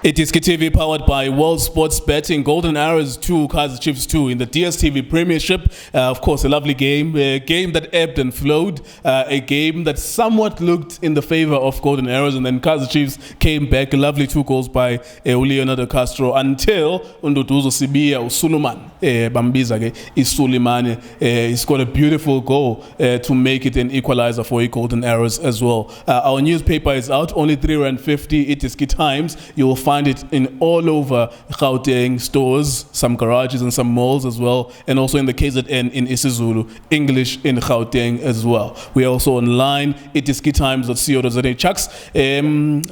iDiskiTV powered by World Sports Betting. Golden Arrows 2, Kaizer Chiefs 2 in the DStv Premiership. Of course, a lovely game. A game that ebbed and flowed. A game that somewhat looked in the favor of Golden Arrows. And then Kaizer Chiefs came back. Lovely 2 goals by Leonardo Castro until Nduduzo Sibiya, Suluman, Bambiza, Suleiman. He scored a beautiful goal to make it an equalizer for Golden Arrows as well. Our newspaper is out. Only R3.50. iDiski Times. You will find it in all over Gauteng stores, some garages and some malls as well, and also in the KZN in isiZulu, English in Gauteng as well. We are also online, iDiskiTimes.co.za. Chucks,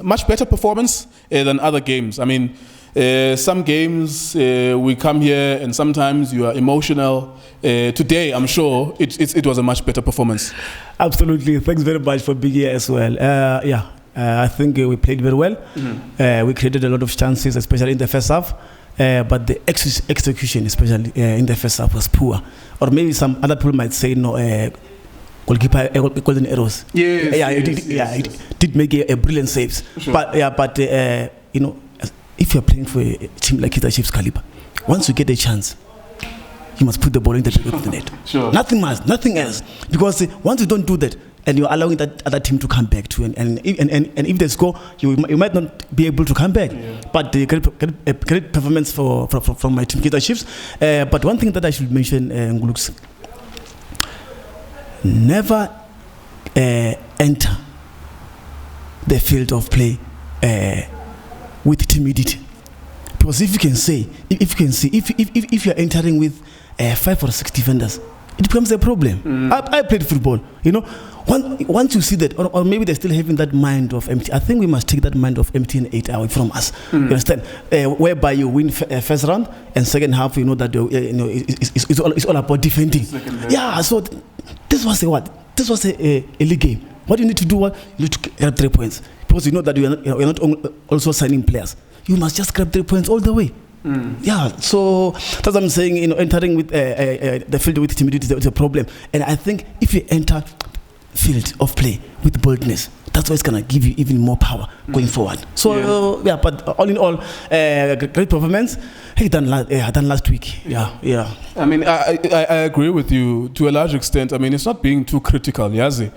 much better performance than other games. I mean, some games we come here and sometimes you are emotional. Today, I'm sure it was a much better performance. Absolutely. Thanks very much for being here as well. I think we played very well. We created a lot of chances, especially in the first half. But the execution, especially in the first half, was poor. Or maybe some other people might say, no, goalkeeper Golden Arrows. It did make a brilliant saves. Sure. But you know, if you're playing for a team like Kaizer Chiefs caliber, once you get a chance, you must put the ball in the back of the net. Sure. Nothing else. Because once you don't do that, and you're allowing that other team to come back to, and if they score, you might not be able to come back. Yeah. But the great performance from my team, Kaizer Chiefs. But one thing that I should mention, Ngulux, never enter the field of play with timidity. Because if you're entering with 5 or 6 defenders, it becomes a problem. I played football, you know. Once you see that, or maybe they're still having that mind of empty. I think we must take that mind of empty and 8 away from us. You understand? Whereby you win first round and second half, you know that it's all about defending. Yeah. So this was a league game. What you need to do? You need to grab 3 points, because you know that you're not also signing players. You must just grab 3 points all the way. Yeah, so that's what I'm saying. You know, entering with the field with timidity is a problem, and I think if you enter field of play with boldness, that's what's gonna give you even more power going forward. So but all in all, great performance. He done last week. Yeah. I mean, I agree with you to a large extent. I mean, it's not being too critical, Yazi.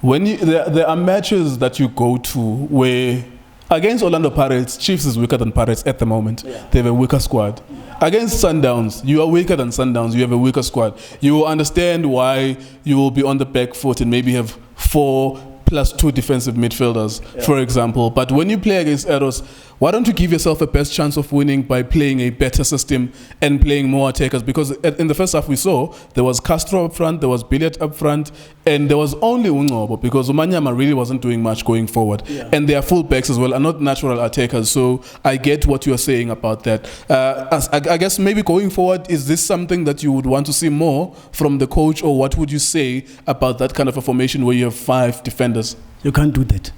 When there are matches that you go to where, against Orlando Pirates, Chiefs is weaker than Pirates at the moment. Yeah. They have a weaker squad. Against Sundowns, you are weaker than Sundowns. You have a weaker squad. You will understand why you will be on the back foot and maybe have 4 plus 2 defensive midfielders, for example. But when you play against Arrows, why don't you give yourself a best chance of winning by playing a better system and playing more attackers? Because in the first half we saw there was Castro up front, there was Brilliance up front, and there was only Ungobo, because Umanyama really wasn't doing much going forward. Yeah. And their full backs as well are not natural attackers. So I get what you're saying about that. I guess maybe going forward, is this something that you would want to see more from the coach, or what would you say about that kind of a formation where you have 5 defenders? You can't do that.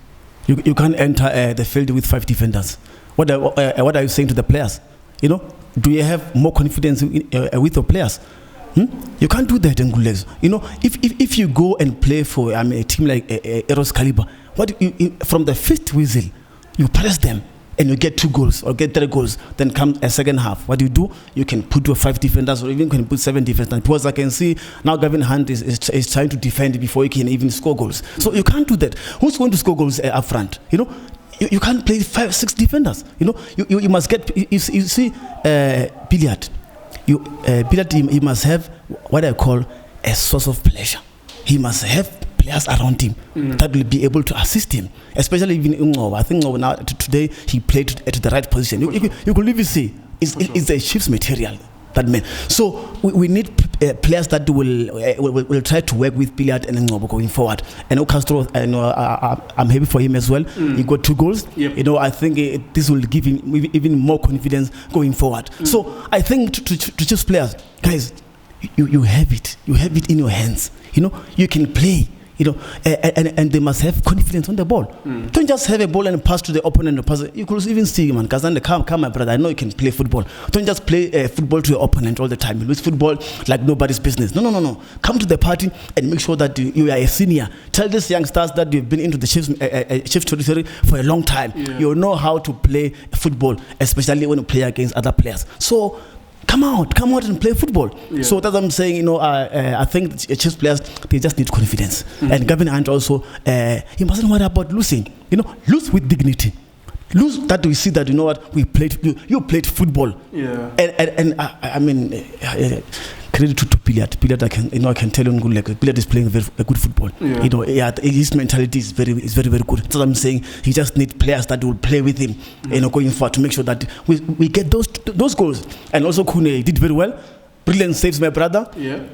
You can't enter the field with 5 defenders. What are you saying to the players? You know, do you have more confidence with your players? You can't do that, Ngulezo. You know, if you go and play for a team like Arrows caliber, from the first whistle, you press them and you get 2 goals or get 3 goals, then come a second half. What do? You can put your 5 defenders, or even can put 7 defenders. Because I can see now Gavin Hunt is trying to defend before he can even score goals. So you can't do that. Who's going to score goals up front? You know, you can't play 5, 6 defenders. You know, you must get. You see, Billiard. Billiard. He must have what I call a source of pleasure. He must have players around him that will be able to assist him, especially even Ungobo. I think now today he played at the right position. You could even see it's a Chiefs material, that man. So we need players that will try to work with Billiard and Ungobo going forward. And Castro, I'm happy for him as well. He got 2 goals. Yep. You know, I think this will give him even more confidence going forward. So I think to choose players, guys, you have it. You have it in your hands. You know, you can play. and they must have confidence on the ball. Don't just have a ball and pass to the opponent. You could even see, man, Kazande, come, my brother. I know you can play football. Don't just play football to your opponent all the time. You lose football like nobody's business. No. Come to the party and make sure that you are a senior. Tell these youngsters that you've been into the Chiefs territory for a long time. Yeah. You know how to play football, especially when you play against other players. So come out and play football. Yeah. So that's what I'm saying. I think the Chiefs players, they just need confidence. And Gavin Hunt also, he mustn't worry about losing. Lose with dignity. Lose that we see that we played. You played football. Yeah. And I mean, credit to Pilliard. Pilliard, I can tell you, Pilliard is playing a good football. Yeah. His mentality is very good. That's what I'm saying. He just needs players that will play with him, going forward to make sure that we get those goals. And also Khune did very well. Brilliance saves my brother. Yeah.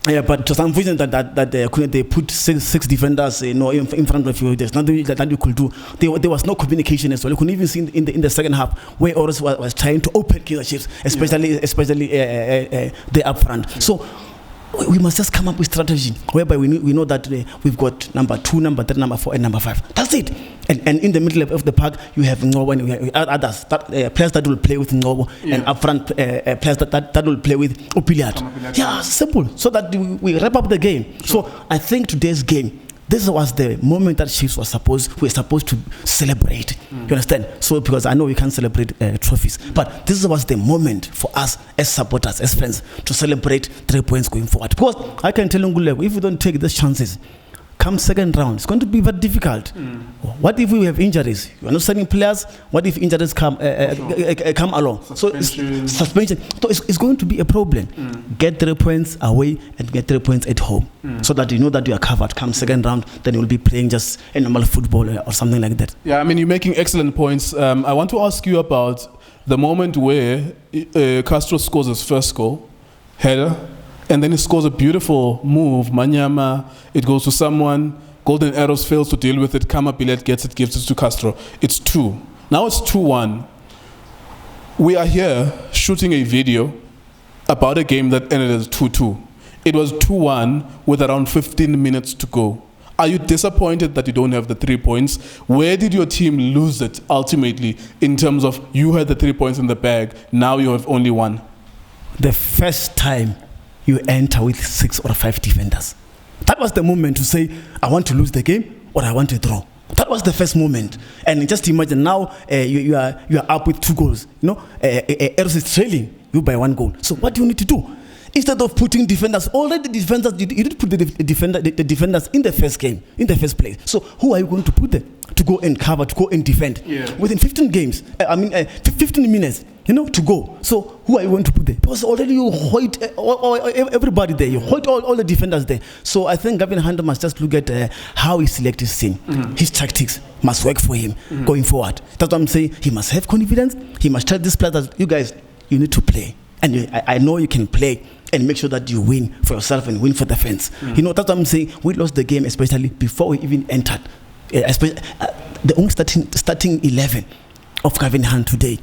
Yeah, but it was unfortunate that they put six defenders, in front of you. There's nothing that you could do. There was no communication as well. You couldn't even see in the second half where Oros was trying to open Kaizer Chiefs, especially there up front. So we must just come up with strategy whereby we know that we've got number 2, number 3, number 4, and number 5. That's it. And in the middle of the park, you have Ngobo and you have others, players that will play with Ngobo, and up front players that will play with Upiliat. Yeah, simple. So that we wrap up the game. Sure. So I think today's game, this was the moment that Chiefs were supposed to celebrate. You understand? So because I know we can't celebrate trophies, but this was the moment for us as supporters, as friends, to celebrate 3 points going forward. Because I can tell you, if we don't take these chances, come second round, it's going to be very difficult. What if we have injuries? You are not signing players. What if injuries come along? Suspension. So it's going to be a problem. Get 3 points away and get 3 points at home, so that you know that you are covered. Come second round, then you will be playing just a normal football or something like that. Yeah, I mean, you're making excellent points. I want to ask you about the moment where Castro scores his first goal, header. And then he scores a beautiful move, Manyama, it goes to someone, Golden Arrows fails to deal with it, Kama Billet gets it, gives it to Castro. It's 2. Now it's 2-1. We are here shooting a video about a game that ended as 2-2. It was 2-1 with around 15 minutes to go. Are you disappointed that you don't have the 3 points? Where did your team lose it ultimately in terms of you had the 3 points in the bag, now you have only 1? The first time you enter with 6 or 5 defenders. That was the moment to say, I want to lose the game or I want to draw. That was the first moment. And just imagine now you are up with 2 goals. Eros is trailing you by 1 goal. So what do you need to do? Instead of putting defenders, already defenders, you did put the defenders in the first game, in the first place. So who are you going to put there to go and cover, to go and defend? Yeah. Within 15 games, 15 minutes, to go. So who are you going to put there? Because already you hoit everybody there. You hoit all the defenders there. So I think Gavin Hunt must just look at how he selects his team. His tactics must work for him going forward. That's what I'm saying. He must have confidence. He must tell these players that you guys, you need to play. And I know you can play and make sure that you win for yourself and win for the fans. That's what I'm saying. We lost the game, especially before we even entered. The only starting 11 of Gavin Hunt today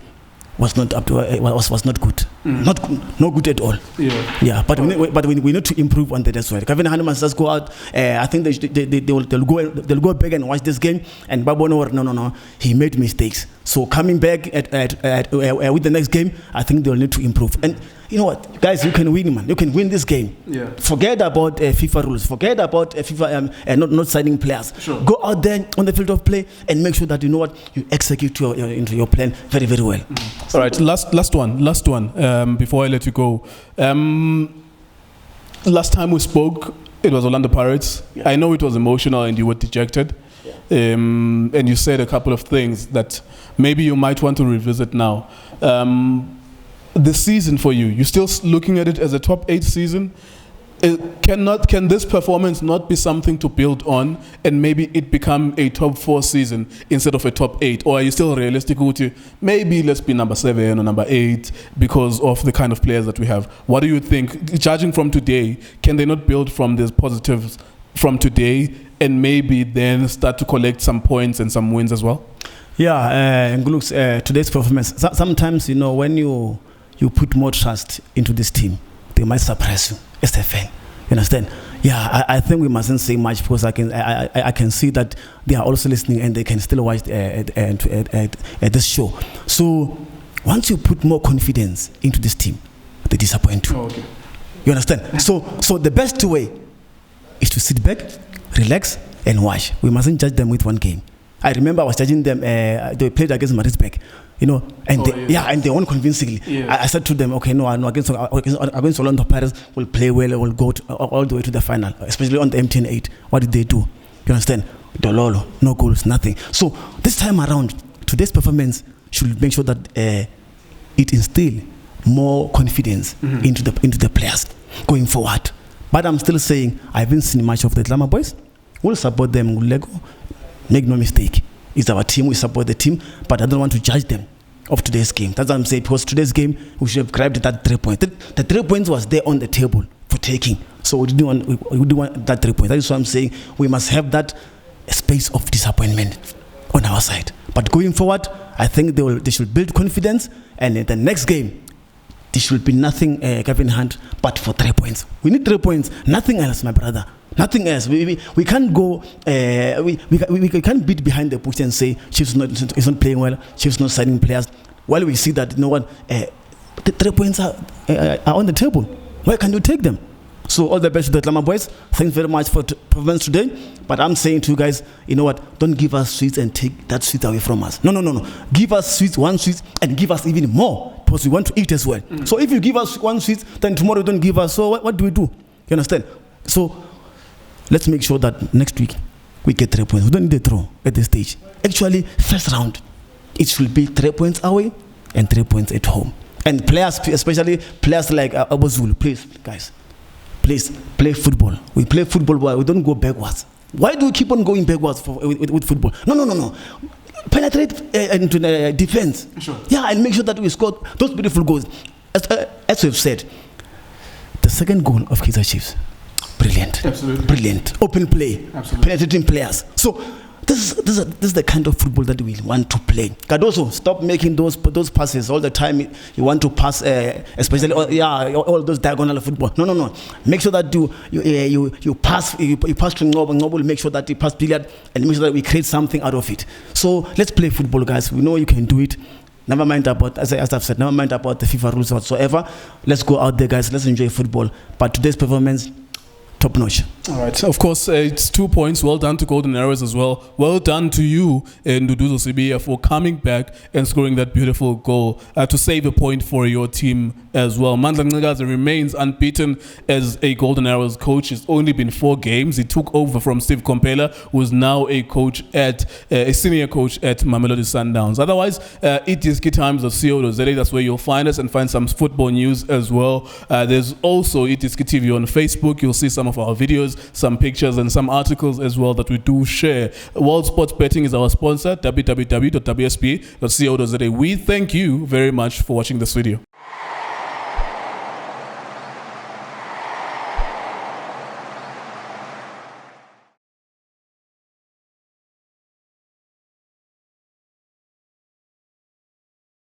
was not up to was not good. No good at all. Yeah. But we need to improve on that as well. Gavin Hunt must just go out. I think they'll go back and watch this game. And Babono, no, he made mistakes. So coming back with the next game, I think they'll need to improve. And you know what, guys, you can win, man. You can win this game. Yeah. Forget about FIFA rules. Forget about FIFA not signing players. Sure. Go out there on the field of play and make sure that you execute into your plan very, very well. All right, last one. Before I let you go, last time we spoke, it was Orlando Pirates. Yeah. I know it was emotional and you were dejected. Yeah. And you said a couple of things that maybe you might want to revisit now. The season for you, you're still looking at it as a top 8 season. Can this performance not be something to build on and maybe it become a top 4 season instead of a top 8? Or are you still realistic to maybe let's be number 7 or number 8 because of the kind of players that we have? What do you think, judging from today, can they not build from these positives from today and maybe then start to collect some points and some wins as well? Yeah, today's performance, sometimes, when you put more trust into this team, they might surprise you as a fan. You understand? Yeah, I think we mustn't say much because I can see that they are also listening and they can still watch this show. So once you put more confidence into this team, they disappoint you. Oh, okay. You understand? So the best way is to sit back, relax, and watch. We mustn't judge them with one game. I remember I was judging them. They played against Maritzburg, and and they won convincingly. Yeah. I said to them, okay, no, against Orlando Pirates will play well, will go all the way to the final, especially on the MTN8. What did they do? You understand? Dololo, no goals, nothing. So this time around, today's performance should make sure that it instill more confidence into the players going forward. But I'm still saying I haven't seen much of the Glamour boys. We'll support them. Lego. Make no mistake, it's our team, we support the team, but I don't want to judge them of today's game. That's what I'm saying, because today's game, we should have grabbed that 3 points. The 3 points was there on the table for taking, so we didn't want that 3 points. That is what I'm saying, we must have that space of disappointment on our side. But going forward, I think they should build confidence, and in the next game, there should be nothing Kevin Hunt but for 3 points. We need 3 points, nothing else, my brother. Nothing else. We can't go. We can't beat behind the bush and say Chiefs is not playing well. Chiefs not signing players. While we see that the 3 points are on the table. Why can't you take them? So all the best to the Glamour boys. Thanks very much for performance today. But I'm saying to you guys, you know what? Don't give us sweets and take that sweet away from us. No. Give us sweets, one sweet, and give us even more because we want to eat as well. So if you give us one sweet, then tomorrow you don't give us. So what do we do? You understand? So let's make sure that next week we get 3 points. We don't need a draw at this stage. Actually, first round, it should be 3 points away and 3 points at home. And players, especially players like Abozulu, please, guys, please play football. We play football, but we don't go backwards. Why do we keep on going backwards with football? No. Penetrate into the defense. Sure. Yeah, and make sure that we score those beautiful goals. As we've said, the second goal of Kaizer Chiefs, brilliant. Absolutely. Brilliant. Open play. Absolutely. Penetrating players. So this is the kind of football that we want to play. Cardoso, stop making those passes all the time. You want to pass, especially all those diagonal football. No. Make sure that you pass to Ngobo. Ngobo will make sure that you pass Billiard and make sure that we create something out of it. So let's play football, guys. We know you can do it. Never mind about, as I've said, never mind about the FIFA rules whatsoever. Let's go out there, guys. Let's enjoy football. But today's performance, top notch. All right. Of course, it's 2 points. Well done to Golden Arrows as well. Well done to you, Nduduzo Sibiya, for coming back and scoring that beautiful goal to save a point for your team as well. Mandla Ncikazi remains unbeaten as a Golden Arrows coach. It's only been 4 games. He took over from Steve Kompela, who is now a senior coach at Mamelodi Sundowns. Otherwise, iDiskiTimes.co.za. That's where you'll find us and find some football news as well. There's also iDiskiTV on Facebook. You'll see some of our videos, some pictures and some articles as well that we do share. World Sports Betting is our sponsor, www.wsp.co.za. We thank you very much for watching this video.